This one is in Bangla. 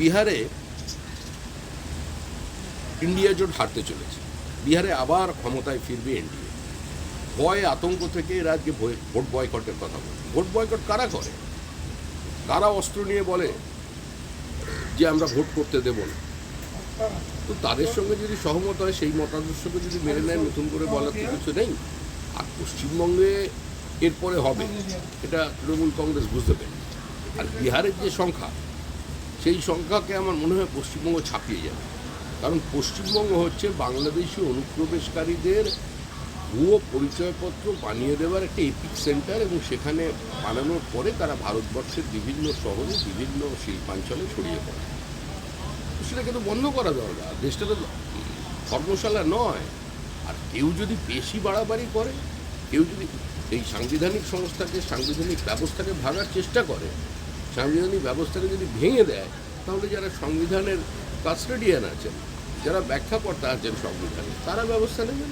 বিহারে ইন্ডিয়া জোট হারতে চলেছে। বিহারে আবার ক্ষমতায় ফিরবে এনডিএ। ভয় আতঙ্ক থেকে এরা আজকে ভোট বয়কটের কথা বলে। ভোট বয়কট কারা করে? কারা অস্ত্র নিয়ে বলে যে আমরা ভোট করতে দেব না? তো তাদের সঙ্গে যদি সহমত হয়, সেই মতাদর্শকে যদি মেনে নেয়, নতুন করে বলার তো কিছু নেই। আর পশ্চিমবঙ্গে এরপরে হবে, এটা তৃণমূল কংগ্রেস বুঝতে পারে। আর বিহারের যে সংখ্যা, সেই সংখ্যাকে আমার মনে হয় পশ্চিমবঙ্গ ছাপিয়ে যাবে। কারণ পশ্চিমবঙ্গ হচ্ছে বাংলাদেশি অনুপ্রবেশকারীদের ভুয়ো পরিচয়পত্র বানিয়ে দেওয়ার একটা এপিক সেন্টার, এবং সেখানে বানানোর পরে তারা ভারতবর্ষের বিভিন্ন শহরে বিভিন্ন শিল্পাঞ্চলে ছড়িয়ে পড়ে। তো সেটাকে তো বন্ধ করা দরকার। দেশটা তো ধর্মশালা নয়। আর কেউ যদি বেশি বাড়াবাড়ি করে, কেউ যদি এই সাংবিধানিক সংস্থাকে, সাংবিধানিক ব্যবস্থাকে ভাঙার চেষ্টা করে, সাংবিধানিক ব্যবস্থাকে যদি ভেঙে দেয়, তাহলে যারা সংবিধানের কাস্টোডিয়ান আছেন, যারা ব্যাখ্যাকর্তা আছেন সংবিধানে, তারা ব্যবস্থা নেবেন।